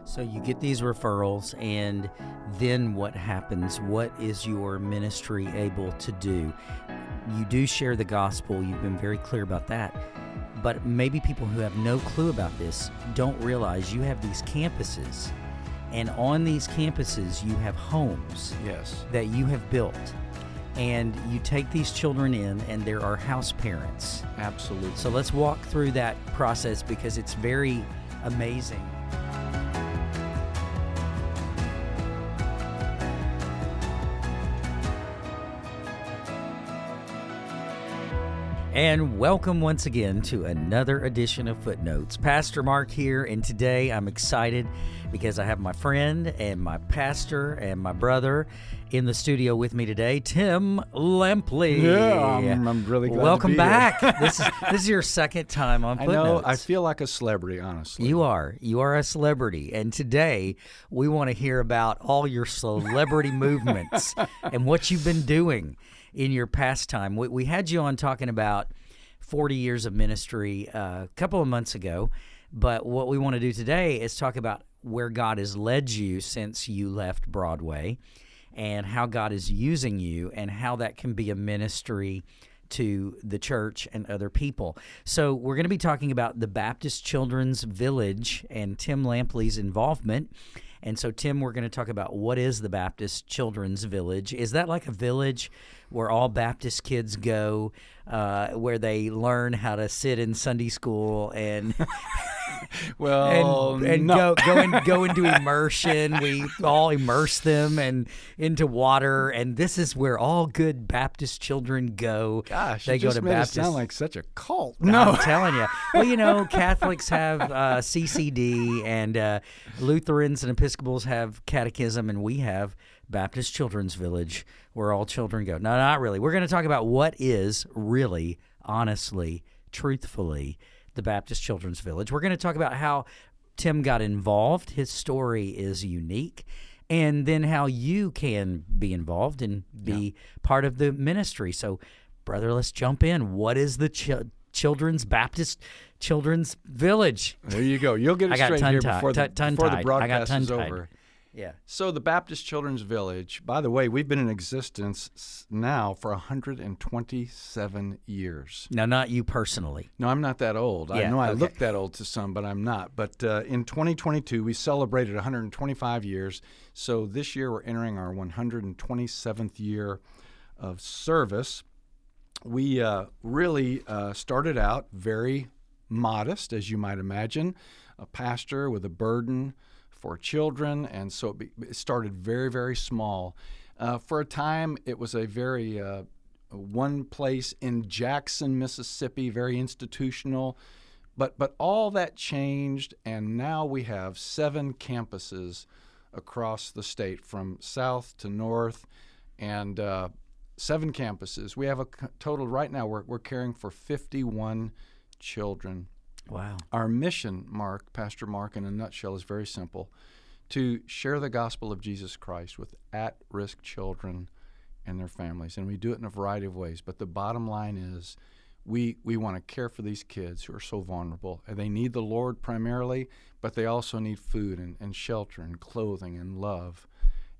So you get these referrals, and then what happens? What is your ministry able to do? You do share the gospel. You've been very clear about that. But maybe people who have no clue about this don't realize you have these campuses, and on these campuses you have homes that you have built. And you take these children in, and there are house parents. Absolutely. So let's walk through that process because it's very amazing. And welcome once again to another edition of Footnotes. Pastor Mark here, and today I'm excited because I have my friend and my pastor and my brother in the studio with me today, Tim Lampley. Yeah, I'm really glad Welcome to be back. here. This is your second time on Footnotes. I know. I feel like a celebrity, honestly. You are a celebrity, and today we want to hear about all your celebrity movements and what you've been doing in your pastime. We had you on talking about 40 years of ministry a couple of months ago, but what we want to do today is talk about where God has led you since you left Broadway and how God is using you and how that can be a ministry to the church and other people. So we're going to be talking about the Baptist Children's Village and Tim Lampley's involvement. And so, Tim, we're going to talk about what is the Baptist Children's Village. Is that like a village where all Baptist kids go, where they learn how to sit in Sunday school and well, and no. go into immersion? We all immerse them and into water, and this is where all good Baptist children go. Gosh, they you go just to made Baptist. It sound like such a cult. I'm telling you. Well, Catholics have CCD, and Lutherans and Episcopals have catechism, and we have Baptist Children's Village, where all children go. No, not really. We're going to talk about what is really, honestly, truthfully, the Baptist Children's Village. We're going to talk about how Tim got involved. His story is unique. And then how you can be involved and be part of the ministry. So, brother, let's jump in. What is the Baptist Children's Village? There you go. You'll get it straight here before the broadcast is over. Yeah. So the Baptist Children's Village, by the way, we've been in existence now for 127 years. Now, not you personally. No, I'm not that old. Yeah, I know I okay. look that old to some, but I'm not. But in 2022, we celebrated 125 years. So this year, we're entering our 127th year of service. We really started out very modest, as you might imagine, a pastor with a burden for children, and so it started very, very small. For a time, it was a very one place in Jackson, Mississippi, very institutional, but all that changed, and now we have 7 campuses across the state, from south to north, and 7 campuses. We have a total right now. We're caring for 51 children. Wow. Our mission, Pastor Mark, in a nutshell, is very simple: to share the gospel of Jesus Christ with at-risk children and their families. And we do it in a variety of ways. But the bottom line is we want to care for these kids who are so vulnerable. And they need the Lord primarily, but they also need food and shelter and clothing and love.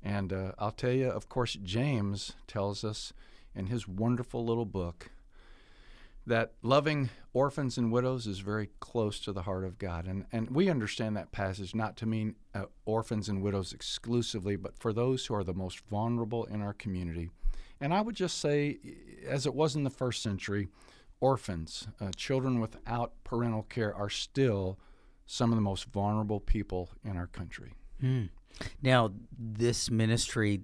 And I'll tell you, of course, James tells us in his wonderful little book that loving orphans and widows is very close to the heart of God. And we understand that passage not to mean orphans and widows exclusively, but for those who are the most vulnerable in our community. And I would just say, as it was in the first century, orphans, children without parental care, are still some of the most vulnerable people in our country. Now, this ministry,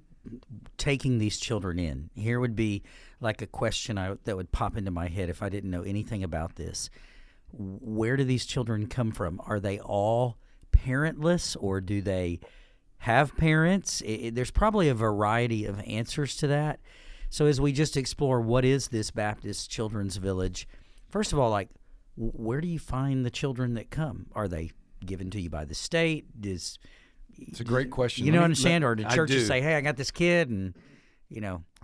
taking these children in, here would be like a question that would pop into my head if I didn't know anything about this. Where do these children come from? Are they all parentless, or do they have parents? There's probably a variety of answers to that. So as we just explore what is this Baptist Children's Village, first of all, like, where do you find the children that come? Are they given to you by the state? It's a great question. Understand? Or do churches say, hey, I got this kid, and,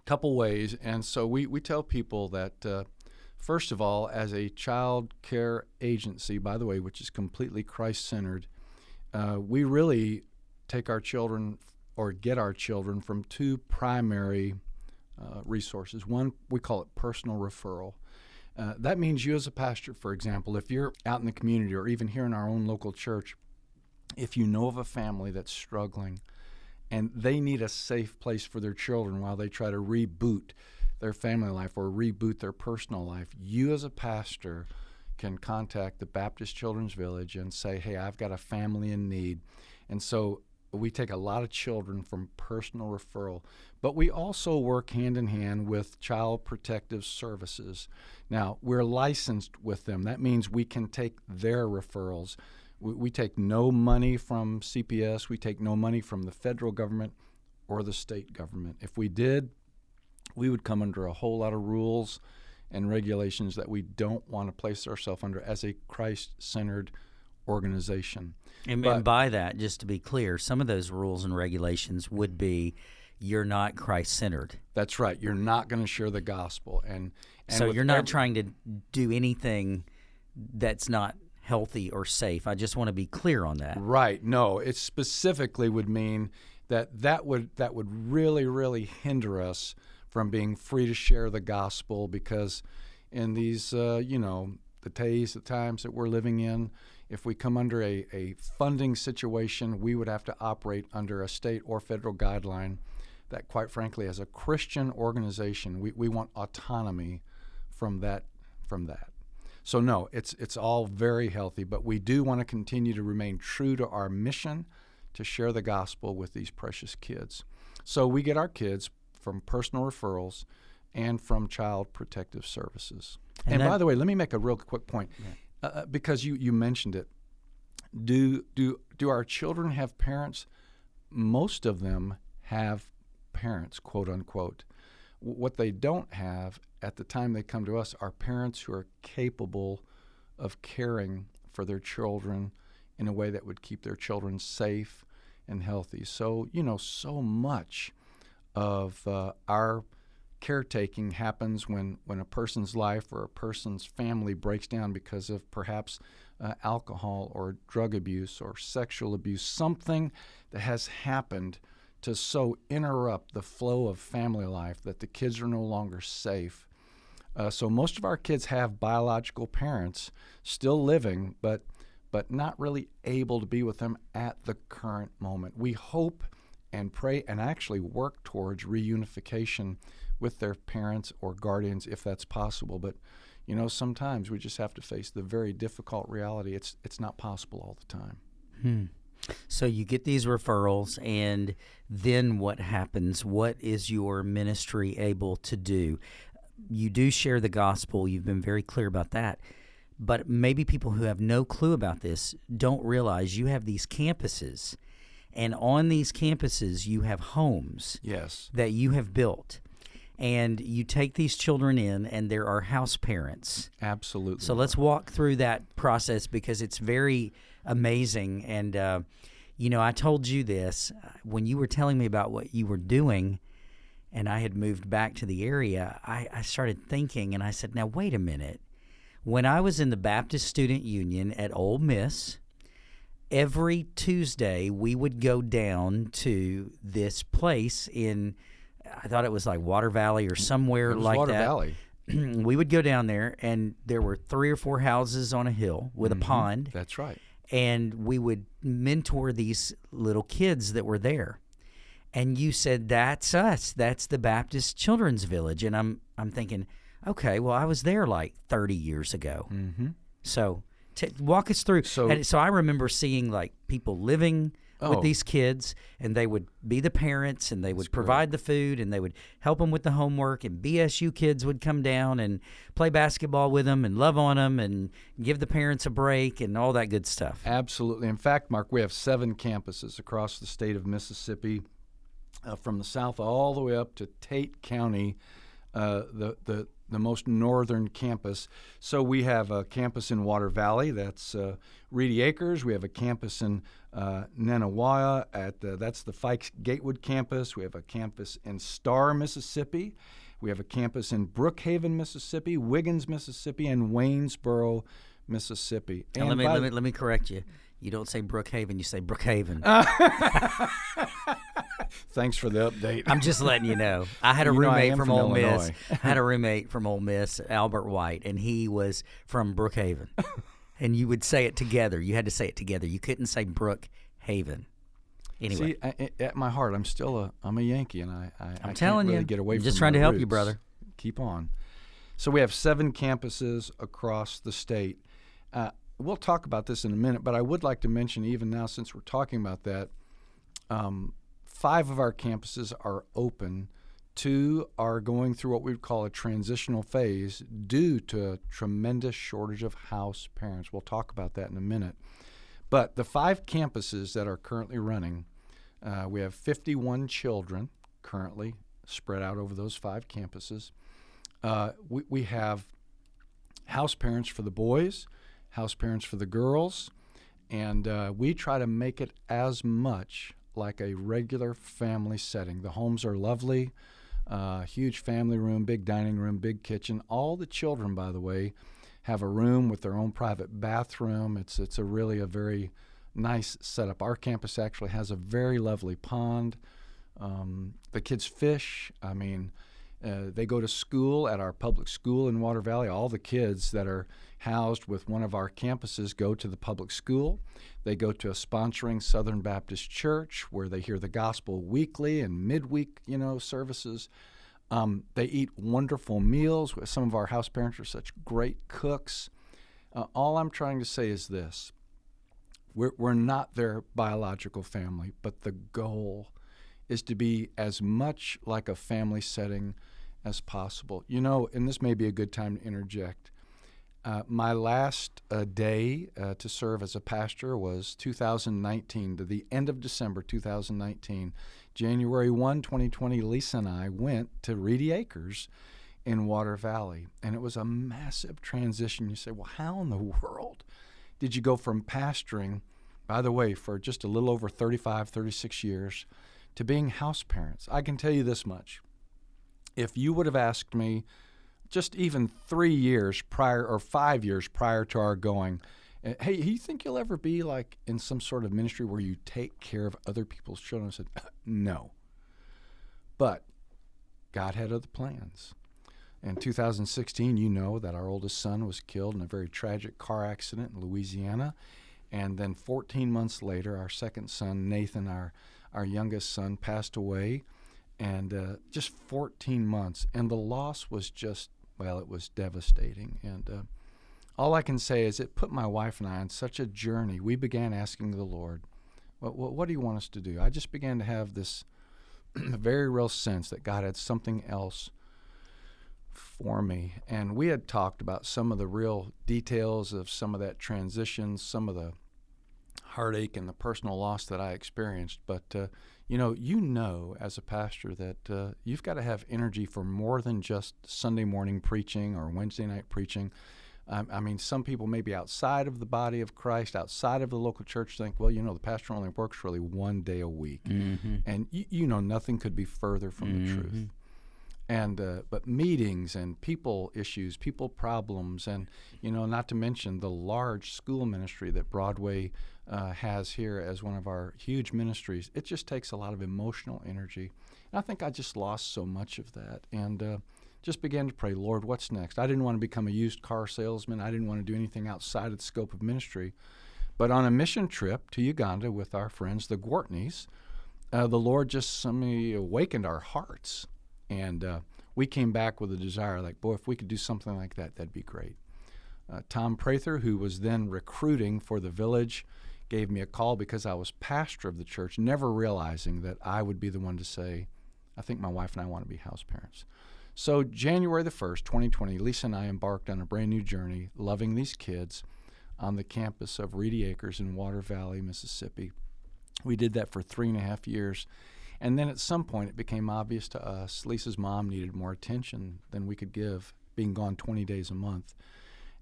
couple ways. And so we tell people that, first of all, as a child care agency, by the way, which is completely Christ-centered, we really take our children or get our children from two primary resources. One, we call it personal referral. That means you as a pastor, for example, if you're out in the community or even here in our own local church, if you know of a family that's struggling and they need a safe place for their children while they try to reboot their family life or reboot their personal life, you as a pastor can contact the Baptist Children's Village and say, hey, I've got a family in need. And so we take a lot of children from personal referral, but we also work hand in hand with Child Protective Services. Now, we're licensed with them. That means we can take their referrals. We take no money from CPS. We take no money from the federal government or the state government. If we did, we would come under a whole lot of rules and regulations that we don't want to place ourselves under as a Christ-centered organization. And by that, just to be clear, some of those rules and regulations would be you're not Christ-centered. That's right. You're not going to share the gospel. And so you're not trying to do anything that's not healthy or safe. I just want to be clear on that. Right. No, it specifically would mean that would really, really hinder us from being free to share the gospel, because in these, the times that we're living in, if we come under a funding situation, we would have to operate under a state or federal guideline that, quite frankly, as a Christian organization, we want autonomy from that. So no, it's all very healthy, but we do want to continue to remain true to our mission to share the gospel with these precious kids. So we get our kids from personal referrals and from Child Protective Services. And by the way, let me make a real quick point, because you mentioned it. Do our children have parents? Most of them have parents, quote unquote. What they don't have at the time they come to us are parents who are capable of caring for their children in a way that would keep their children safe and healthy. So, so much of our caretaking happens when a person's life or a person's family breaks down because of perhaps alcohol or drug abuse or sexual abuse, something that has happened to so interrupt the flow of family life that the kids are no longer safe. So most of our kids have biological parents still living, but not really able to be with them at the current moment. We hope and pray and actually work towards reunification with their parents or guardians if that's possible. But, sometimes we just have to face the very difficult reality. It's not possible all the time. So you get these referrals, and then what happens? What is your ministry able to do? You do share the gospel. You've been very clear about that. But maybe people who have no clue about this don't realize you have these campuses, and on these campuses you have homes that you have built. And you take these children in, and there are house parents. Absolutely. So let's walk through that process, because it's very amazing. And, I told you this when you were telling me about what you were doing, and I had moved back to the area. I started thinking, and I said, now, wait a minute. When I was in the Baptist Student Union at Ole Miss, every Tuesday we would go down to this place in, I thought it was like Water Valley or somewhere like Water that. Valley. We would go down there, and there were 3 or 4 houses on a hill with a pond. That's right. And we would mentor these little kids that were there. And you said, that's us. That's the Baptist Children's Village. And I'm thinking, okay, well, I was there like 30 years ago. Mm-hmm. So walk us through. So I remember seeing like people living with these kids, and they would be the parents, and they would provide the food, and they would help them with the homework, and BSU kids would come down and play basketball with them and love on them and give the parents a break and all that good stuff. Absolutely. In fact, Mark, we have 7 campuses across the state of Mississippi, from the south all the way up to Tate County, the most northern campus. So we have a campus in Water Valley, that's Reedy Acres. We have a campus in Nenawaya, that's the Fikes Gatewood campus. We have a campus in Star, Mississippi. We have a campus in Brookhaven, Mississippi, Wiggins, Mississippi, and Waynesboro, Mississippi. And let me correct you. You don't say Brookhaven, you say Brookhaven. Thanks for the update. I'm just letting you know. I had a You know, I roommate am from from Ole Miss. Illinois. I had a roommate from Ole Miss, Albert White, and he was from Brookhaven. And you would say it together. You had to say it together. You couldn't say Brookhaven. Anyway, See, at my heart, I'm a Yankee, and I I'm can't telling really you. get away I'm from just trying my to help you, roots. brother. Keep on. So we have 7 campuses across the state. We'll talk about this in a minute, but I would like to mention, even now, since we're talking about that, 5 of our campuses are open. 2 are going through what we would call a transitional phase due to a tremendous shortage of house parents. We'll talk about that in a minute. But the 5 campuses that are currently running, we have 51 children currently spread out over those 5 campuses. We have house parents for the boys, house parents for the girls, and we try to make it as much like a regular family setting. The homes are lovely, huge family room, big dining room, big kitchen. All the children, by the way, have a room with their own private bathroom. It's really a very nice setup. Our campus actually has a very lovely pond. The kids fish. I mean, they go to school at our public school in Water Valley. All the kids that are housed with one of our campuses go to the public school. They go to a sponsoring Southern Baptist Church where they hear the gospel weekly and midweek, services. They eat wonderful meals. Some of our house parents are such great cooks. All I'm trying to say is this. We're not their biological family, but the goal is to be as much like a family setting as possible. And this may be a good time to interject. My last day to serve as a pastor was 2019, to the end of December 2019. January 1, 2020, Lisa and I went to Reedy Acres in Water Valley, and it was a massive transition. You say, well, how in the world did you go from pastoring, by the way, for just a little over 35, 36 years, to being house parents? I can tell you this much. If you would have asked me just even 3 years prior or 5 years prior to our going, hey, you think you'll ever be like in some sort of ministry where you take care of other people's children? I said, no. But God had other plans. In 2016, you know that our oldest son was killed in a very tragic car accident in Louisiana. And then 14 months later, our second son, Nathan, our youngest son, passed away. And just 14 months. And the loss was just, it was devastating. And all I can say is it put my wife and I on such a journey. We began asking the Lord, what do you want us to do? I just began to have this very real sense that God had something else for me. And we had talked about some of the real details of some of that transition, some of the heartache and the personal loss that I experienced. But, as a pastor that you've got to have energy for more than just Sunday morning preaching or Wednesday night preaching. I mean, some people maybe outside of the body of Christ, outside of the local church think, the pastor only works really 1 day a week. Mm-hmm. And, nothing could be further from the truth. And but meetings and people issues, people problems, and, not to mention the large school ministry that Broadway has here as one of our huge ministries, it just takes a lot of emotional energy. And I think I just lost so much of that and just began to pray, Lord, what's next? I didn't want to become a used car salesman. I didn't want to do anything outside of the scope of ministry. But on a mission trip to Uganda with our friends, the Gwartneys, the Lord just suddenly awakened our hearts. And we came back with a desire, like, boy, if we could do something like that, that'd be great. Tom Prather, who was then recruiting for the village, gave me a call because I was pastor of the church, never realizing that I would be the one to say, I think my wife and I want to be house parents. So January the 1st, 2020, Lisa and I embarked on a brand new journey, loving these kids on the campus of Reedy Acres in Water Valley, Mississippi. We did that for 3.5 years. And then at some point it became obvious to us, Lisa's mom needed more attention than we could give, being gone 20 days a month.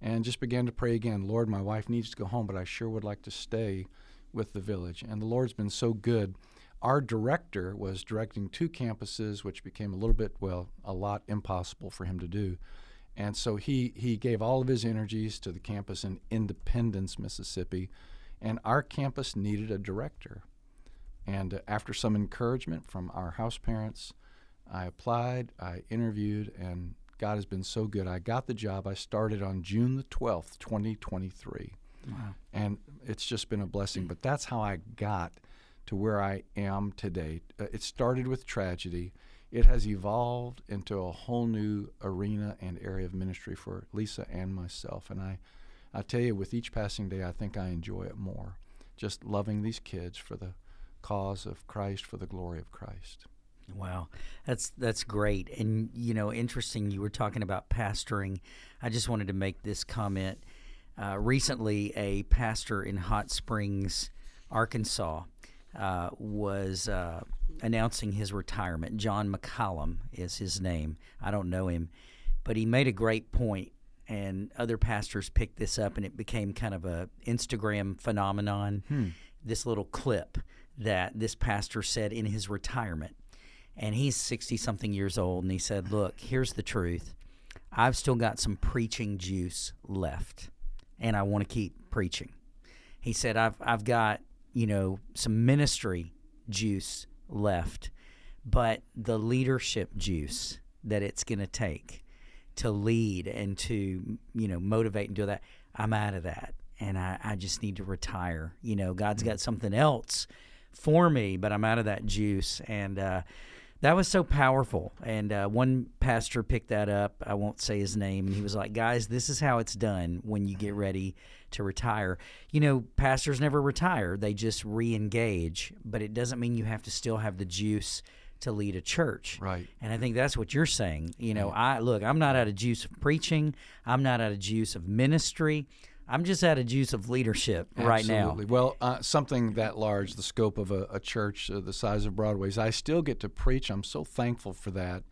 And just began to pray again, Lord, my wife needs to go home, but I sure would like to stay with the village. And the Lord's been so good. Our director was directing 2 campuses, which became a lot impossible for him to do. And so he gave all of his energies to the campus in Independence, Mississippi. And our campus needed a director. And after some encouragement from our house parents, I applied, I interviewed, and God has been so good. I got the job. I started on June the 12th, 2023. Wow. And it's just been a blessing. But that's how I got to where I am today. It started with tragedy. It has evolved into a whole new arena and area of ministry for Lisa and myself. And I tell you, with each passing day, I think I enjoy it more. Just loving these kids for the cause of Christ, for the glory of Christ. Wow, that's great. And, interesting, you were talking about pastoring. I just wanted to make this comment. Recently, a pastor in Hot Springs, Arkansas, was announcing his retirement. John McCollum is his name. I don't know him, but he made a great point, and other pastors picked this up, and it became kind of a Instagram phenomenon, this little clip that this pastor said in his retirement. And he's 60-something years old, and he said, look, here's the truth. I've still got some preaching juice left, and I want to keep preaching. He said, I've got, some ministry juice left, but the leadership juice that it's going to take to lead and to, motivate and do that, I'm out of that, and I just need to retire. God's got something else for me, but I'm out of that juice. And that was so powerful. And one pastor picked that up. I won't say his name. And he was like, guys, this is how it's done when you get ready to retire. Pastors never retire. They just re-engage. But it doesn't mean you have to still have the juice to lead a church. Right. And I think that's what you're saying. I'm not out of juice of preaching. I'm not out of juice of ministry. I'm just out of juice of leadership right now. Absolutely. Well, something that large, the scope of a church the size of Broadway's, I still get to preach. I'm so thankful for that.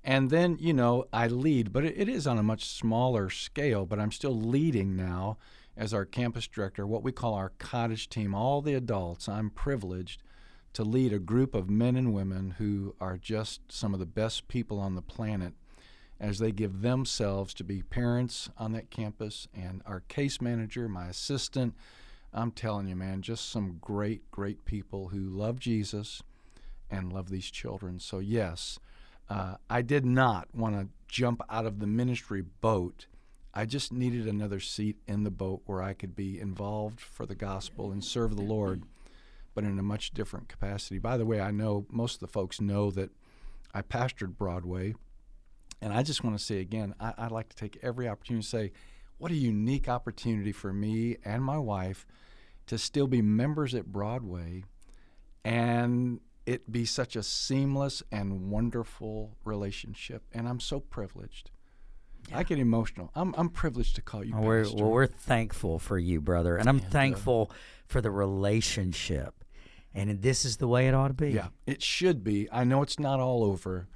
And then, I lead, but it is on a much smaller scale, but I'm still leading now as our campus director, what we call our cottage team, all the adults. I'm privileged to lead a group of men and women who are just some of the best people on the planet as they give themselves to be parents on that campus, and our case manager, my assistant. I'm telling you, man, just some great, great people who love Jesus and love these children. So yes, I did not want to jump out of the ministry boat. I just needed another seat in the boat where I could be involved for the gospel and serve the Lord, but in a much different capacity. By the way, I know most of the folks know that I pastored Broadway. And I just want to say again, I'd like to take every opportunity to say, what a unique opportunity for me and my wife to still be members at Broadway and it be such a seamless and wonderful relationship. And I'm so privileged. Yeah. I get emotional. I'm privileged to call you pastor. We're thankful for you, brother. And I'm thankful for the relationship. And this is the way it ought to be. Yeah, it should be. I know it's not all over.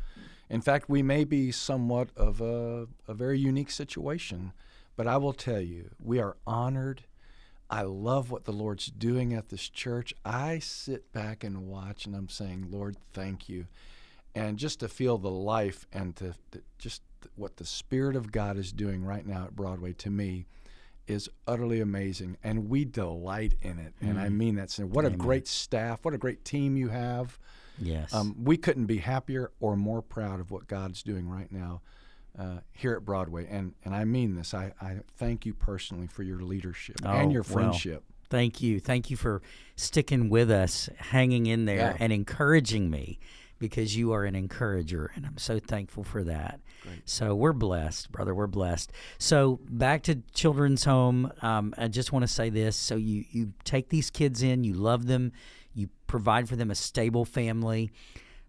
In fact, we may be somewhat of a very unique situation, but I will tell you, we are honored. I love what the Lord's doing at this church. I sit back and watch, and I'm saying, Lord, thank you. And just to feel the life and just what the Spirit of God is doing right now at Broadway, to me, is utterly amazing, and we delight in it. And I mean that. What a great staff, what a great team you have. Yes. We couldn't be happier or more proud of what God's doing right now here at Broadway. And I mean this. I thank you personally for your leadership and your friendship. Well, thank you. Thank you for sticking with us, hanging in there, and encouraging me, because you are an encourager, and I'm so thankful for that. Great. So we're blessed, brother. We're blessed. So back to Children's Home, I just want to say this. So you take these kids in, you love them, you provide for them a stable family.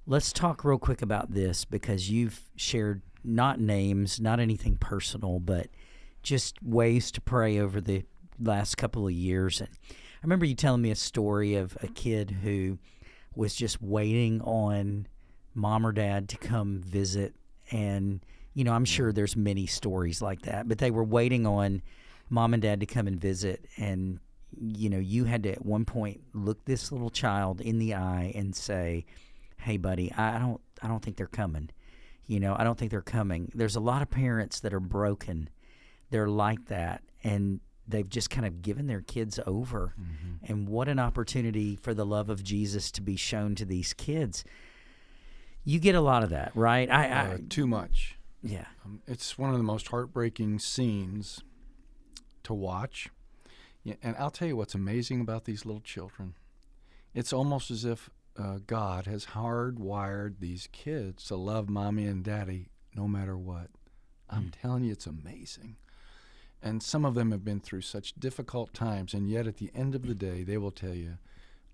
Let's talk real quick about this, because you've shared not names, not anything personal, but just ways to pray over the last couple of years. And I remember you telling me a story of a kid who was just waiting on mom or dad to come visit. And, I'm sure there's many stories like that, but they were waiting on mom and dad to come and visit. And, you had to at one point look this little child in the eye and say, hey, buddy, I don't think they're coming. I don't think they're coming. There's a lot of parents that are broken. They're like that. And they've just kind of given their kids over. And what an opportunity for the love of Jesus to be shown to these kids. You get a lot of that, right? Too much. Yeah. It's one of the most heartbreaking scenes to watch. Yeah, and I'll tell you what's amazing about these little children. It's almost as if God has hardwired these kids to love mommy and daddy no matter what. I'm telling you, it's amazing. And some of them have been through such difficult times, and yet at the end of the day, they will tell you,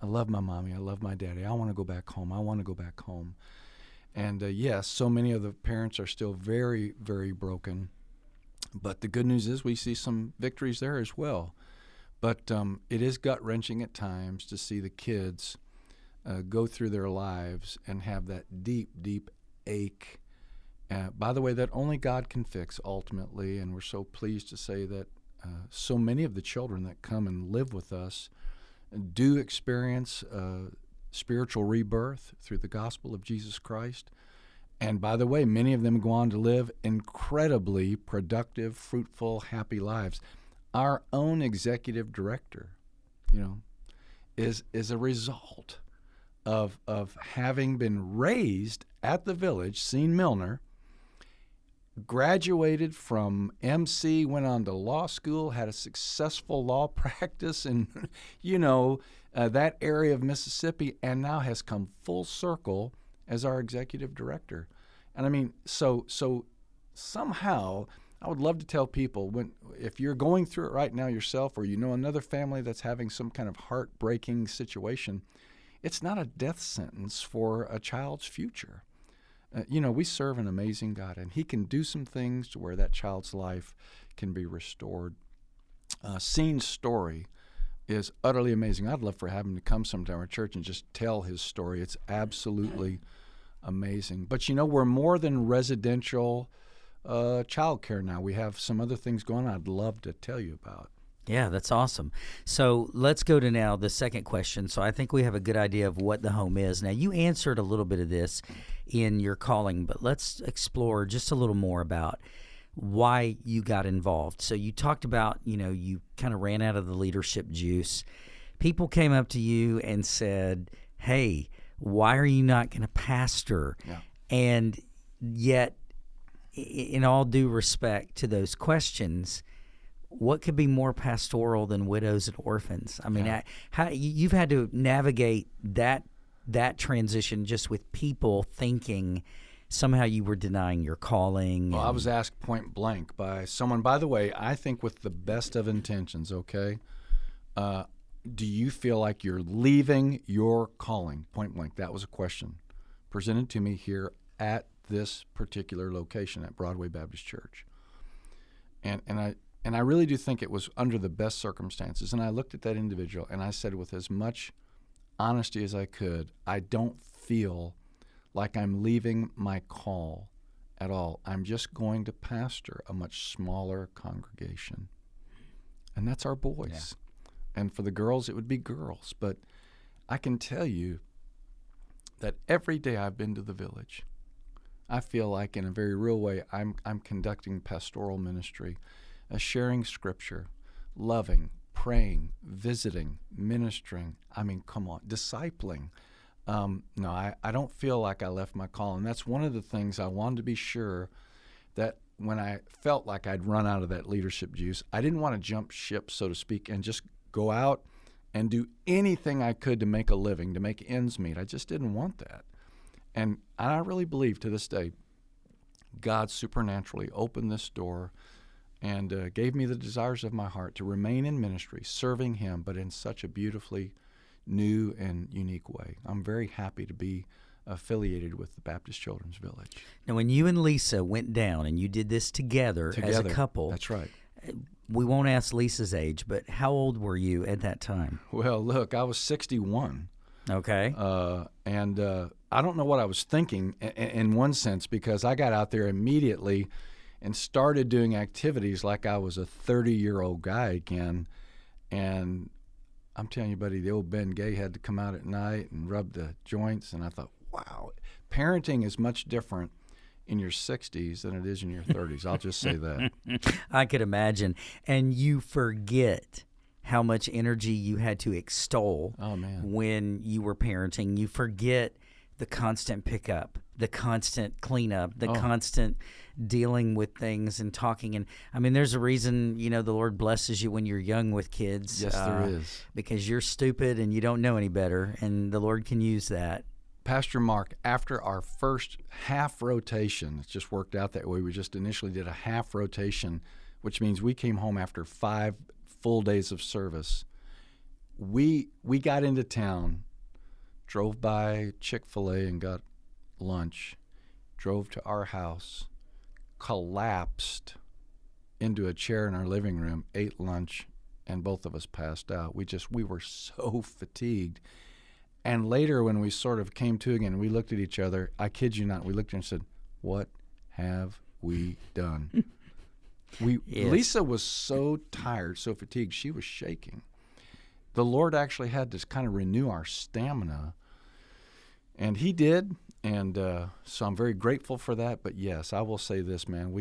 I love my mommy, I love my daddy, I want to go back home, I want to go back home. And yes, so many of the parents are still very, very broken. But the good news is we see some victories there as well. But it is gut-wrenching at times to see the kids go through their lives and have that deep, deep ache. By the way, that only God can fix ultimately. And we're so pleased to say that so many of the children that come and live with us do experience spiritual rebirth through the gospel of Jesus Christ. And by the way, many of them go on to live incredibly productive, fruitful, happy lives. Our own executive director, is a result of having been raised at the Village, Sean Milner, graduated from MC, went on to law school, had a successful law practice in, that area of Mississippi, and now has come full circle as our executive director. And I mean, so somehow I would love to tell people, if you're going through it right now yourself, or another family that's having some kind of heartbreaking situation, it's not a death sentence for a child's future. We serve an amazing God, and He can do some things to where that child's life can be restored. Sean's story is utterly amazing. I'd love for him to come sometime to our church and just tell his story. It's absolutely amazing. But we're more than residential child care now. We have some other things going on I'd love to tell you about. Yeah, that's awesome. So let's go to now the second question. So I think we have a good idea of what the home is. Now, you answered a little bit of this in your calling, but let's explore just a little more about why you got involved. So you talked about, you kind of ran out of the leadership juice. People came up to you and said, hey, why are you not going to pastor? Yeah. And yet, in all due respect to those questions, what could be more pastoral than widows and orphans? I mean, how you've had to navigate that transition just with people thinking somehow you were denying your calling. Well, I was asked point blank by someone, by the way, I think with the best of intentions, okay? Do you feel like you're leaving your calling? Point blank. That was a question presented to me here at this particular location at Broadway Baptist Church. And I really do think it was under the best circumstances. And I looked at that individual and I said with as much honesty as I could, I don't feel like I'm leaving my call at all. I'm just going to pastor a much smaller congregation. And that's our boys. Yeah. And for the girls, it would be girls. But I can tell you that every day I've been to the Village, I feel like in a very real way I'm conducting pastoral ministry, sharing Scripture, loving, praying, visiting, ministering. I mean, come on, discipling. No, I don't feel like I left my call. And that's one of the things I wanted to be sure that when I felt like I'd run out of that leadership juice, I didn't want to jump ship, so to speak, and just go out and do anything I could to make a living, to make ends meet. I just didn't want that. And I really believe to this day, God supernaturally opened this door and gave me the desires of my heart to remain in ministry, serving Him, but in such a beautifully new and unique way. I'm very happy to be affiliated with the Baptist Children's Village. Now, when you and Lisa went down and you did this together as a couple, that's right. We won't ask Lisa's age, but how old were you at that time? Well, look, I was 61. Okay. And I don't know what I was thinking in one sense, because I got out there immediately and started doing activities like I was a 30-year-old guy again. And I'm telling you, buddy, the old Ben Gay had to come out at night and rub the joints. And I thought, wow, parenting is much different in your 60s than it is in your 30s. I'll just say that. I could imagine. And you forget how much energy you had to extol when you were parenting. You forget the constant pickup, the constant cleanup, the constant dealing with things and talking. And I mean, there's a reason, the Lord blesses you when you're young with kids. Yes, there is. Because you're stupid and you don't know any better, and the Lord can use that. Pastor Mark, after our first half rotation, it just worked out that way. We just initially did a half rotation, which means we came home after 5 full days of service. We got into town, drove by Chick-fil-A and got lunch, drove to our house, collapsed into a chair in our living room, ate lunch, and both of us passed out. We were so fatigued. And later when we sort of came to again, we looked at each other, I kid you not, we looked at her and said, "What have we done?" Yes. Lisa was so tired, so fatigued, she was shaking. The Lord actually had to kind of renew our stamina, and He did, and so I'm very grateful for that. But yes, I will say this, man,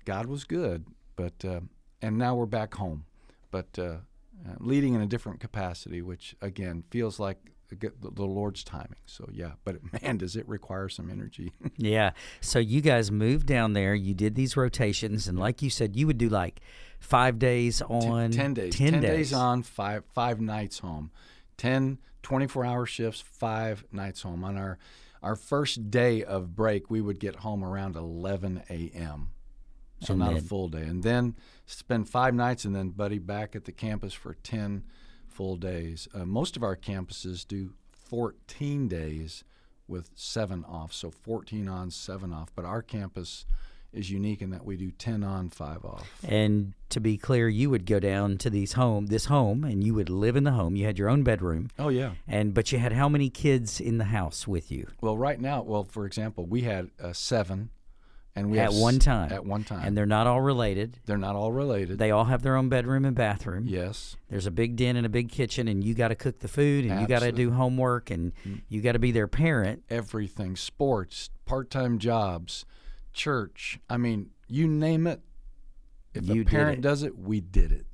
God was good, but and now we're back home, but leading in a different capacity, which again feels like the Lord's timing. So yeah, but man, does it require some energy. Yeah. So you guys moved down there. You did these rotations, and like you said, you would do like 5 days on, 10 days. 10 days on, five nights home. 10 24-hour shifts, 5 nights home. On our first day of break, we would get home around 11 a.m. So and not then, a full day. And then spend 5 nights and then, buddy, back at the campus for 10 full days. Most of our campuses do 14 days with 7 off, so 14 on, 7 off. But our campus is unique in that we do 10 on, 5 off. And to be clear, you would go down to this home, and you would live in the home. You had your own bedroom. Oh, yeah. But you had how many kids in the house with you? Well, right now, for example, we had 7. And we at one time. At one time. And they're not all related. They're not all related. They all have their own bedroom and bathroom. Yes. There's a big den and a big kitchen, and you got to cook the food, and you got to do homework, and you got to be their parent. Everything, sports, part-time jobs, church. I mean, you name it. If a parent does it, we did it.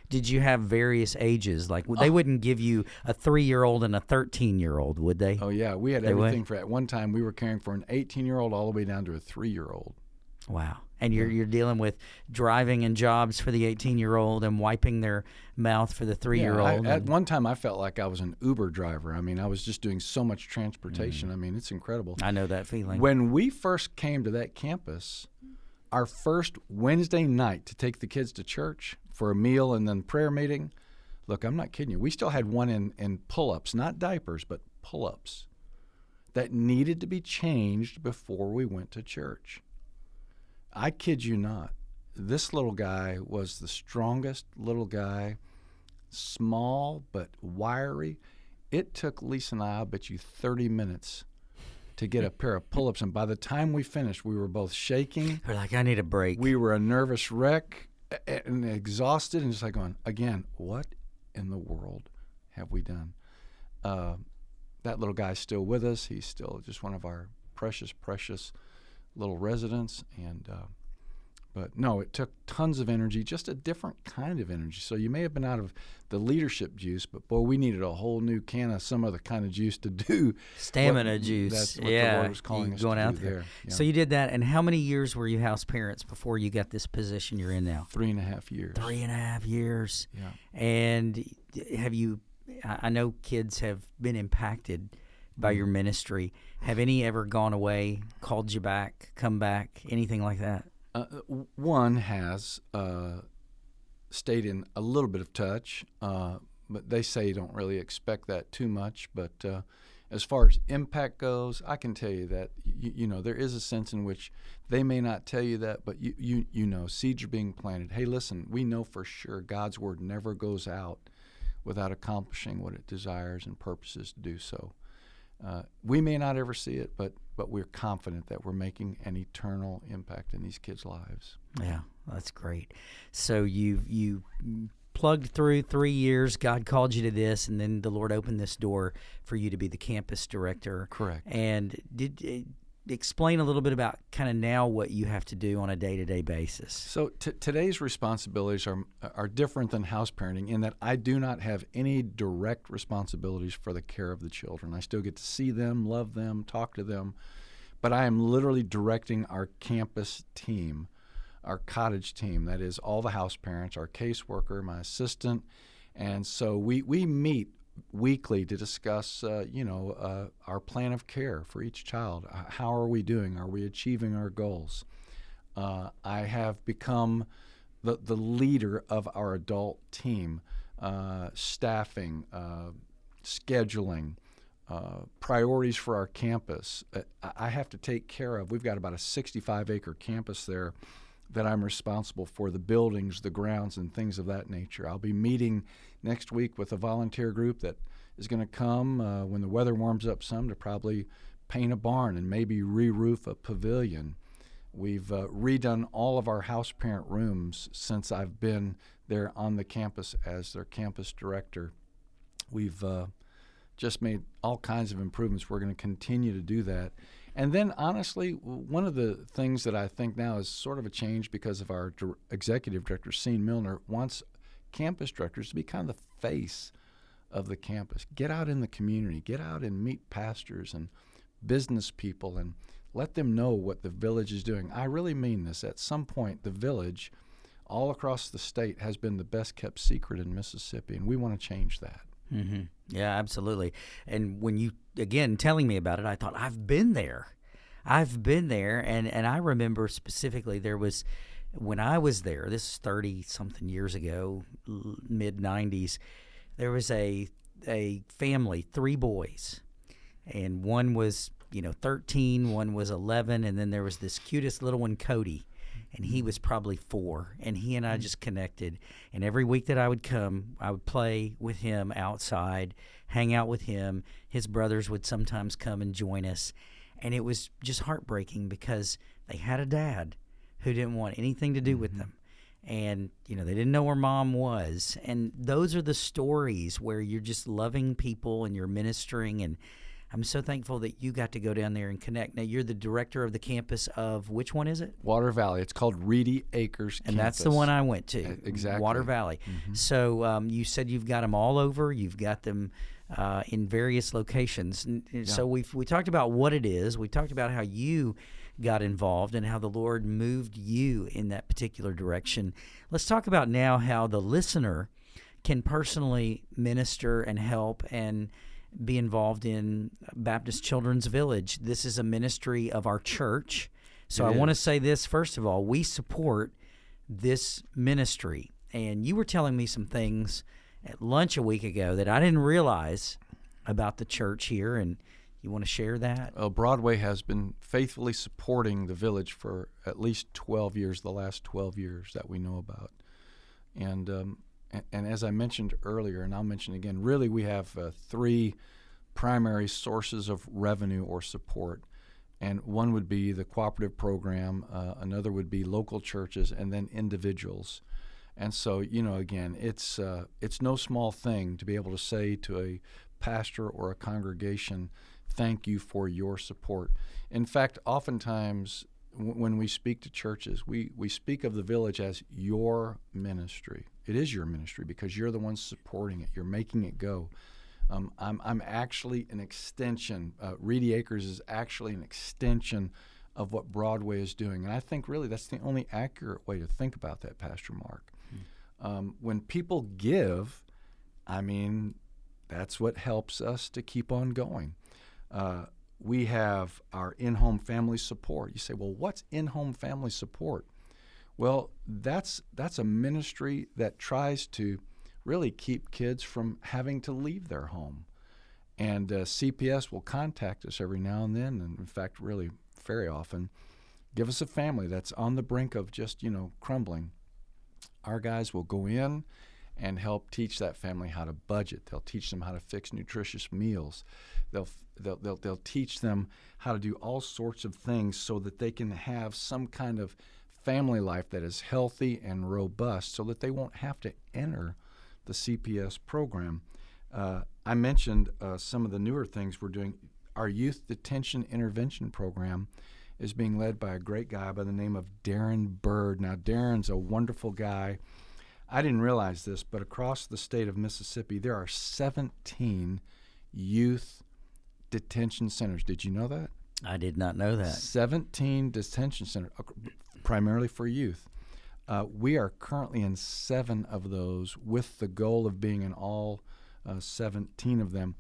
Did you have various ages? Like, they wouldn't give you a 3-year-old and a 13-year-old, would they? Oh, yeah. We had everything for at one time. We were caring for an 18-year-old all the way down to a 3-year-old. Wow. And you're dealing with driving and jobs for the 18-year-old and wiping their mouth for the 3-year-old. Yeah, at one time, I felt like I was an Uber driver. I mean, I was just doing so much transportation. I mean, it's incredible. I know that feeling. When we first came to that campus, our first Wednesday night to take the kids to church for a meal and then prayer meeting, look, I'm not kidding you. We still had one in pull-ups, not diapers, but pull-ups that needed to be changed before we went to church. I kid you not. This little guy was the strongest little guy, small but wiry. It took Lisa and I bet you 30 minutes to get a pair of pull-ups, and by the time we finished, we were both shaking. We're like, I need a break. We were a nervous wreck and exhausted, and just like going, again, what in the world have we done? That little guy's still with us. He's still just one of our precious, precious little residents, and but no, it took tons of energy, just a different kind of energy. So you may have been out of the leadership juice, but boy, we needed a whole new can of some other kind of juice to do stamina juice. That's what the Lord was calling us going to out do there. Yeah. So you did that, and how many years were you house parents before you got this position you're in now? 3.5 years. 3.5 years. Yeah. And have you? I know kids have been impacted by your ministry. Have any ever gone away, called you back, come back, anything like that? One has stayed in a little bit of touch, but they say don't really expect that too much. But as far as impact goes, I can tell you that you know there is a sense in which they may not tell you that, but you know seeds are being planted. Hey, listen, we know for sure God's word never goes out without accomplishing what it desires and purposes to do so. We may not ever see it, but we're confident that we're making an eternal impact in these kids' lives. Yeah, that's great. So you plugged through 3 years. God called you to this, and then the Lord opened this door for you to be the campus director. Correct. And explain a little bit about kind of now what you have to do on a day-to-day basis. So today's responsibilities are different than house parenting in that I do not have any direct responsibilities for the care of the children. I still get to see them, love them, talk to them, but I am literally directing our campus team, our cottage team, that is all the house parents, our caseworker, my assistant, and so we meet weekly to discuss, our plan of care for each child. How are we doing? Are we achieving our goals? I have become the leader of our adult team, staffing, scheduling, priorities for our campus. I have to take care of. We've got about a 65-acre campus there that I'm responsible for, the buildings, the grounds, and things of that nature. I'll be meeting next week with a volunteer group that is going to come when the weather warms up some to probably paint a barn and maybe re-roof a pavilion. We've redone all of our house parent rooms since I've been there on the campus as their campus director. We've just made all kinds of improvements. We're going to continue to do that. And then, honestly, one of the things that I think now is sort of a change because of our executive director, Sean Milner, wants campus directors to be kind of the face of the campus. Get out in the community. Get out and meet pastors and business people and let them know what the village is doing. I really mean this. At some point, the village all across the state has been the best kept secret in Mississippi, and we want to change that. Mm-hmm. Yeah, absolutely. And when you, again, telling me about it, I thought, I've been there. And I remember specifically there was, when I was there, this is 30-something years ago, mid-90s, there was a family, 3 boys, and one was, 13, one was 11, and then there was this cutest little one, Cody, and he was probably 4, and he and I just connected. And every week that I would come, I would play with him outside, hang out with him. His brothers would sometimes come and join us, and it was just heartbreaking because they had a dad who didn't want anything to do with them. And, they didn't know where mom was. And those are the stories where you're just loving people and you're ministering. And I'm so thankful that you got to go down there and connect. Now, you're the director of the campus of, which one is it? Water Valley. It's called Reedy Acres Campus. And that's the one I went to. Exactly. Water Valley. So you said you've got them all over. You've got them in various locations. So we talked about what it is. We talked about how you got involved and how the Lord moved you in that particular direction. Let's talk about now how the listener can personally minister and help and be involved in Baptist Children's Village. This is a ministry of our church. So I want to say this, first of all, we support this ministry. And you were telling me some things at lunch a week ago that I didn't realize about the church here, and you want to share that? Broadway has been faithfully supporting the village for at least 12 years, the last 12 years that we know about. And as I mentioned earlier, and I'll mention again, really we have 3 primary sources of revenue or support. And one would be the cooperative program, another would be local churches, and then individuals. And so, again, it's no small thing to be able to say to a pastor or a congregation, thank you for your support. In fact, oftentimes when we speak to churches, we speak of the village as your ministry. It is your ministry because you're the ones supporting it. You're making it go. I'm actually an extension. Reedy Acres is actually an extension of what Broadway is doing. And I think really that's the only accurate way to think about that, Pastor Mark. When people give, that's what helps us to keep on going. We have our in-home family support. You say, well, what's in-home family support? Well, that's a ministry that tries to really keep kids from having to leave their home. And CPS will contact us every now and then, and in fact, really very often, give us a family that's on the brink of just, crumbling. Our guys will go in and help teach that family how to budget. They'll teach them how to fix nutritious meals. They'll teach them how to do all sorts of things so that they can have some kind of family life that is healthy and robust so that they won't have to enter the CPS program. I mentioned some of the newer things we're doing. our youth detention intervention program is being led by a great guy by the name of Darren Bird. Now, Darren's a wonderful guy. I didn't realize this, but across the state of Mississippi, there are 17 youth detention centers. Did you know that? I did not know that. 17 detention centers, primarily for youth. We are currently in 7 of those with the goal of being in all 17 of them.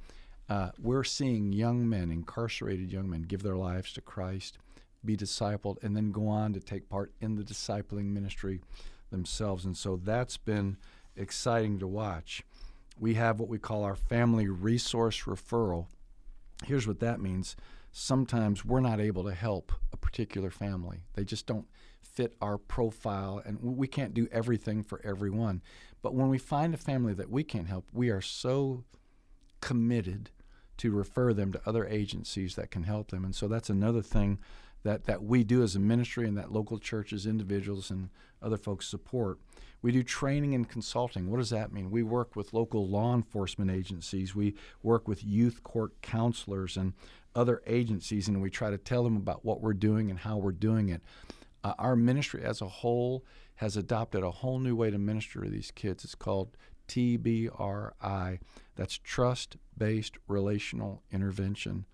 We're seeing young men, incarcerated young men, give their lives to Christ, be discipled, and then go on to take part in the discipling ministry themselves. And so that's been exciting to watch. We have what we call our family resource referral. Here's what that means. Sometimes we're not able to help a particular family. They just don't fit our profile, and we can't do everything for everyone. But when we find a family that we can't help, we are so committed to refer them to other agencies that can help them. And so that's another thing that we do as a ministry, and that local churches, individuals, and other folks support. We do training and consulting. What does that mean? We work with local law enforcement agencies. We work with youth court counselors and other agencies, and we try to tell them about what we're doing and how we're doing it. Our ministry as a whole has adopted a whole new way to minister to these kids. It's called TBRI. That's Trust-Based Relational Intervention.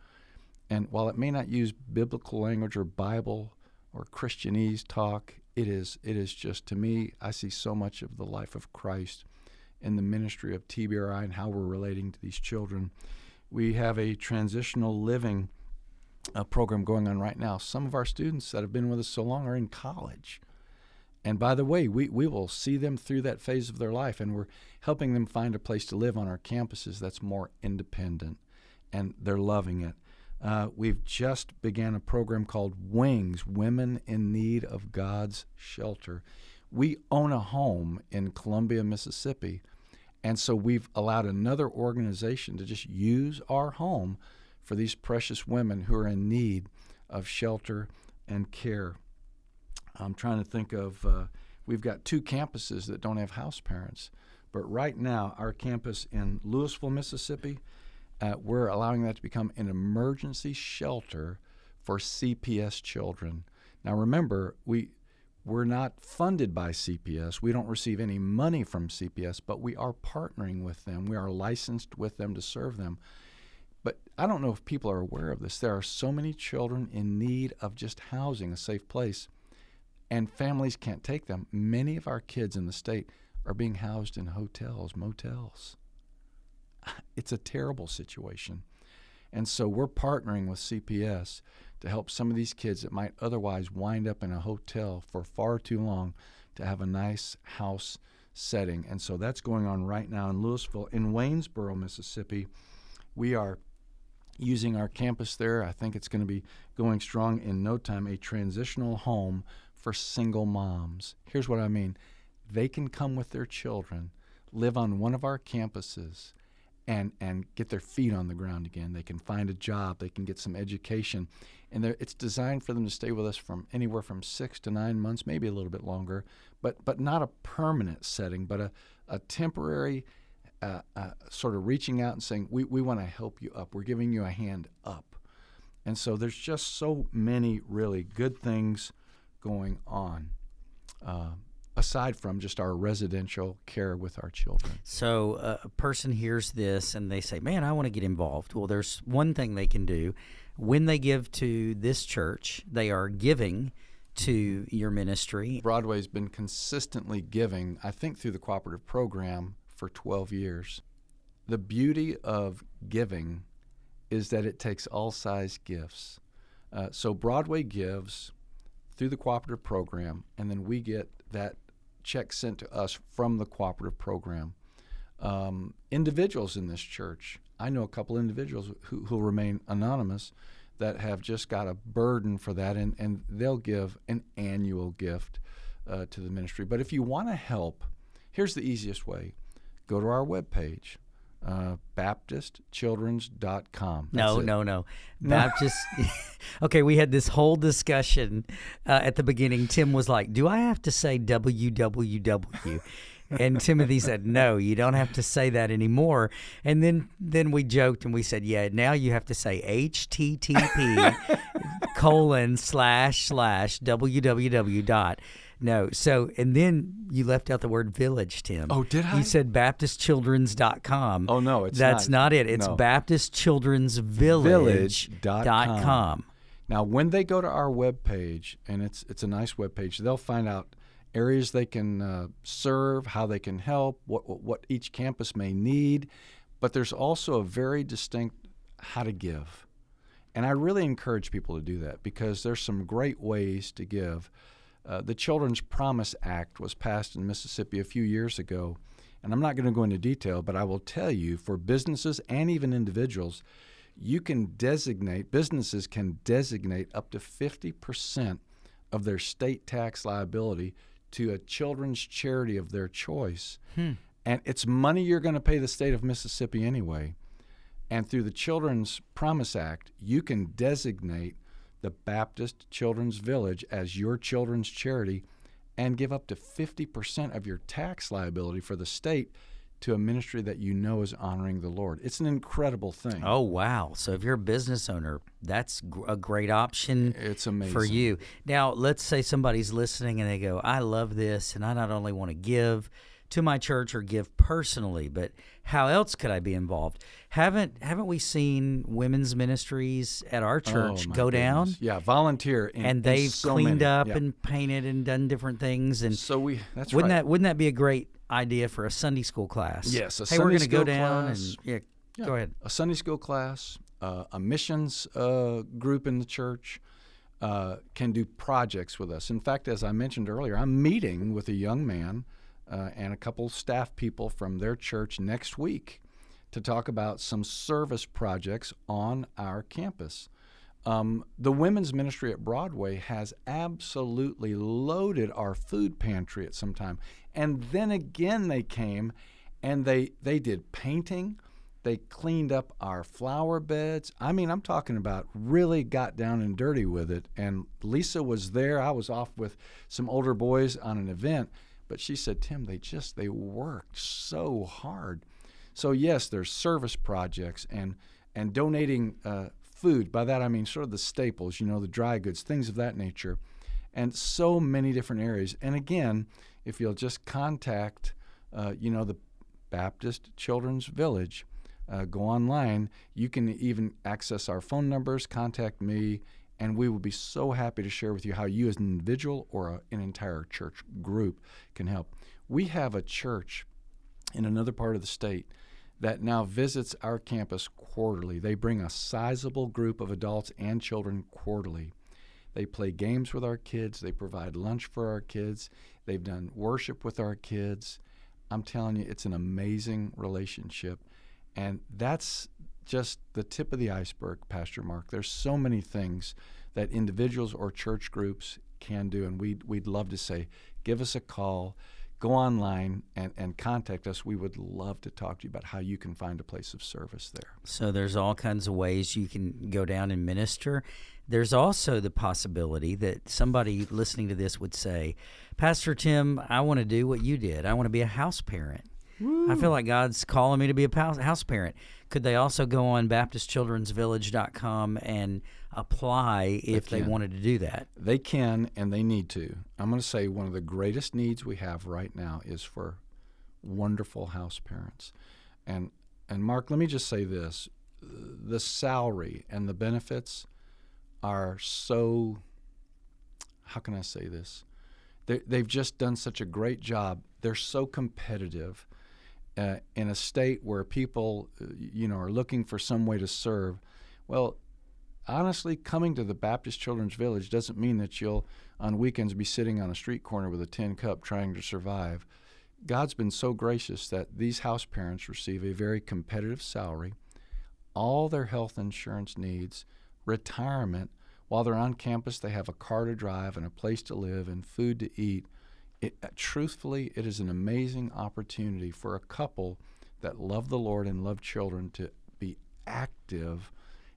And while it may not use biblical language or Bible or Christianese talk, it is just, to me, I see so much of the life of Christ in the ministry of TBRI and how we're relating to these children. We have a transitional living program going on right now. Some of our students that have been with us so long are in college. And by the way, we will see them through that phase of their life, and we're helping them find a place to live on our campuses that's more independent, and they're loving it. We've just began a program called WINGS, Women in Need of God's Shelter. We own a home in Columbia, Mississippi, and so we've allowed another organization to just use our home for these precious women who are in need of shelter and care. I'm trying to think of, we've got 2 campuses that don't have house parents, but right now our campus in Louisville, Mississippi, we're allowing that to become an emergency shelter for CPS children. Now remember, we're not funded by CPS. We don't receive any money from CPS, but we are partnering with them. We are licensed with them to serve them. But I don't know if people are aware of this. There are so many children in need of just housing, a safe place, and families can't take them. Many of our kids in the state are being housed in hotels, motels. It's a terrible situation. And so we're partnering with CPS to help some of these kids that might otherwise wind up in a hotel for far too long to have a nice house setting. And so that's going on right now in Louisville. In Waynesboro, Mississippi, we are using our campus there. I think it's going to be going strong in no time, a transitional home for single moms. Here's what I mean. They can come with their children, live on one of our campuses, and get their feet on the ground again. They can find a job. They can get some education. And it's designed for them to stay with us from anywhere from 6 to 9 months, maybe a little bit longer, but not a permanent setting, but a temporary sort of reaching out and saying, we want to help you up. We're giving you a hand up. And so there's just so many really good things going on, aside from just our residential care with our children. So a person hears this and they say, man, I want to get involved. Well, there's one thing they can do. When they give to this church, they are giving to your ministry. Broadway's been consistently giving, I think through the cooperative program, for 12 years. The beauty of giving is that it takes all size gifts. So Broadway gives through the cooperative program, and then we get that check sent to us from the cooperative program. Individuals in this church, I know a couple individuals who remain anonymous that have just got a burden for that, and they'll give an annual gift to the ministry. But if you want to help, here's the easiest way. Go to our webpage, baptistchildrens.com. No. Baptist. Okay, we had this whole discussion at the beginning. Tim was like, do I have to say www? And Timothy said, no, you don't have to say that anymore. And then we joked and we said, yeah, now you have to say http://www dot. No. So, and then you left out the word village, Tim. Oh, did I? You said baptistchildrens.com. Oh, no, it's That's not it. It's no. baptistchildrensvillage.com. Now, when they go to our webpage, and it's a nice webpage, they'll find out areas they can serve, how they can help, what each campus may need. But there's also a very distinct how to give. And I really encourage people to do that because there's some great ways to give. The Children's Promise Act was passed in Mississippi a few years ago, and I'm not going to go into detail, but I will tell you, for businesses and even individuals, businesses can designate up to 50% of their state tax liability to a children's charity of their choice. And it's money you're going to pay the state of Mississippi anyway. And through the Children's Promise Act, you can designate the Baptist Children's Village as your children's charity and give up to 50% of your tax liability for the state to a ministry that you know is honoring the Lord. It's an incredible thing. Oh, wow. So if you're a business owner, that's a great option. It's amazing. For you. Now, let's say somebody's listening and they go, I love this, and I not only want to give to my church or give personally, but how else could I be involved? Haven't we seen women's ministries at our church go down? Yeah, volunteer. And they've so cleaned many. up Yeah. and painted and done different things. And So that's wouldn't right. that be a great idea for a Sunday school class? Yes, a hey, we're Sunday going to go school down class. and go ahead. A Sunday school class, a missions group in the church can do projects with us. In fact, as I mentioned earlier, I'm meeting with a young man and a couple staff people from their church next week to talk about some service projects on our campus. The women's ministry at Broadway has absolutely loaded our food pantry at some time. And then again they came and they did painting. They cleaned up our flower beds. I mean, I'm talking about really got down and dirty with it. And Lisa was there. I was off with some older boys on an event. But she said, Tim, they worked so hard. So yes, there's service projects and donating food. By that I mean sort of the staples, the dry goods, things of that nature, and so many different areas. And again, if you'll just contact, the Baptist Children's Village, go online. You can even access our phone numbers, contact me, and we will be so happy to share with you how you as an individual or an entire church group can help. We have a church in another part of the state that now visits our campus quarterly. They bring a sizable group of adults and children quarterly. They play games with our kids. They provide lunch for our kids. They've done worship with our kids. I'm telling you, it's an amazing relationship. And that's just the tip of the iceberg, Pastor Mark. There's so many things that individuals or church groups can do, and we'd love to say, give us a call, go online, and contact us. We would love to talk to you about how you can find a place of service there. So there's all kinds of ways you can go down and minister. There's also the possibility that somebody listening to this would say, Pastor Tim, I want to do what you did. I want to be a house parent. I feel like God's calling me to be a house parent. Could they also go on baptistchildrensvillage.com and apply if they wanted to do that? They can, and they need to. I'm going to say one of the greatest needs we have right now is for wonderful house parents. And Mark, let me just say this. The salary and the benefits are so, how can I say this? They've just done such a great job. They're so competitive. In a state where people, are looking for some way to serve. Well, honestly, coming to the Baptist Children's Village doesn't mean that you'll, on weekends, be sitting on a street corner with a tin cup trying to survive. God's been so gracious that these house parents receive a very competitive salary, all their health insurance needs, retirement. While they're on campus, they have a car to drive and a place to live and food to eat. Truthfully, it is an amazing opportunity for a couple that love the Lord and love children to be active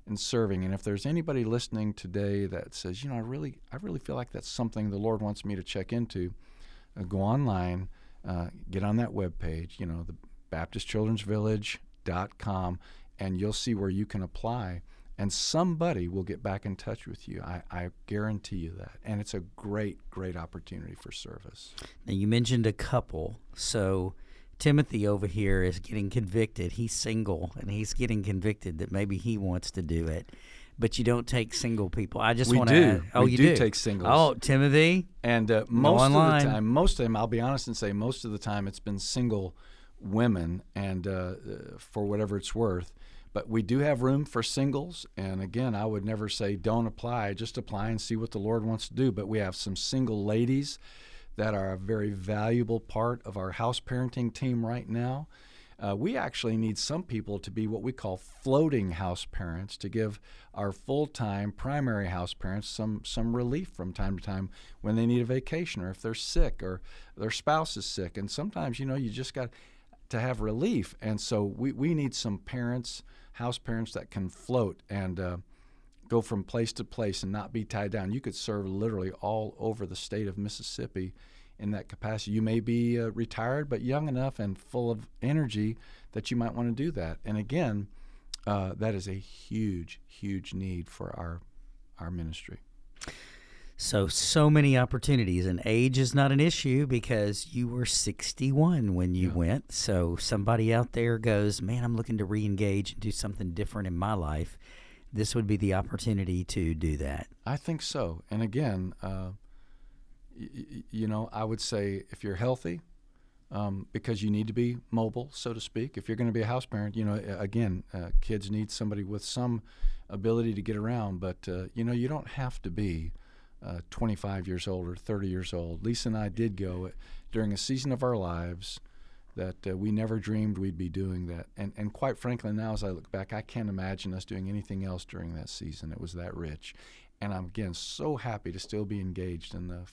in serving. And if there's anybody listening today that says, I really feel like that's something the Lord wants me to check into, go online, get on that webpage, the BaptistChildren'sVillage.com, and you'll see where you can apply. And somebody will get back in touch with you. I guarantee you that. And it's a great, great opportunity for service. Now, you mentioned a couple. So Timothy over here is getting convicted. He's single, and he's getting convicted that maybe he wants to do it. But you don't take single people. I just want to. We do take singles. Oh, Timothy. And most of the time, I'll be honest and say most of the time it's been single women, and for whatever it's worth. But we do have room for singles, and again, I would never say don't apply. Just apply and see what the Lord wants to do. But we have some single ladies that are a very valuable part of our house parenting team right now. We actually need some people to be what we call floating house parents, to give our full-time primary house parents some relief from time to time when they need a vacation, or if they're sick or their spouse is sick. And sometimes, you just got to have relief. And so we need some parents, house parents, that can float and go from place to place and not be tied down. You could serve literally all over the state of Mississippi in that capacity. You may be retired, but young enough and full of energy that you might want to do that. And again, that is a huge, huge need for our ministry. So many opportunities, and age is not an issue because you were 61 when you went. So somebody out there goes, man, I'm looking to re-engage and do something different in my life. This would be the opportunity to do that. I think so. And again, I would say if you're healthy, because you need to be mobile, so to speak. If you're going to be a house parent, kids need somebody with some ability to get around. But, you don't have to be 25 years old or 30 years old. Lisa and I did go during a season of our lives that we never dreamed we'd be doing that. And quite frankly, now as I look back, I can't imagine us doing anything else during that season. It was that rich. And I'm, again, so happy to still be engaged in the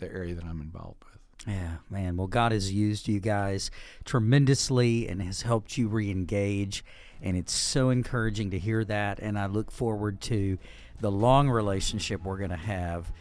area that I'm involved with. Yeah, man. Well, God has used you guys tremendously and has helped you re-engage, and it's so encouraging to hear that, and I look forward to the long relationship we're going to have.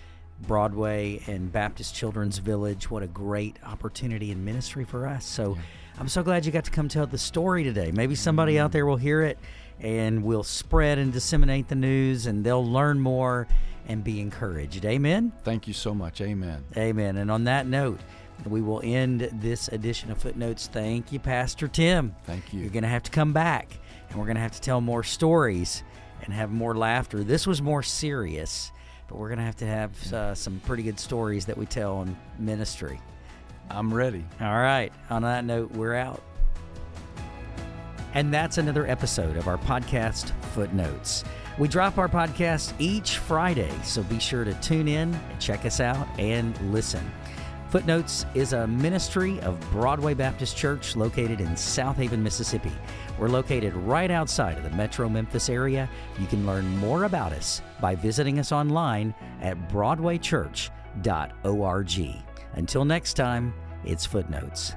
Broadway and Baptist Children's Village, what a great opportunity in ministry for us. So I'm so glad you got to come tell the story today. Maybe somebody out there will hear it, and we'll spread and disseminate the news, and they'll learn more and be encouraged. Amen? Thank you so much. Amen. Amen. And on that note, we will end this edition of Footnotes. Thank you, Pastor Tim. Thank you. You're going to have to come back, and we're going to have to tell more stories and have more laughter. This was more serious, but we're going to have some pretty good stories that we tell in ministry. I'm ready. All right. On that note, we're out. And that's another episode of our podcast, Footnotes. We drop our podcast each Friday, so be sure to tune in, check us out, and listen. Footnotes is a ministry of Broadway Baptist Church located in South Haven, Mississippi. We're located right outside of the Metro Memphis area. You can learn more about us by visiting us online at broadwaychurch.org. Until next time, it's Footnotes.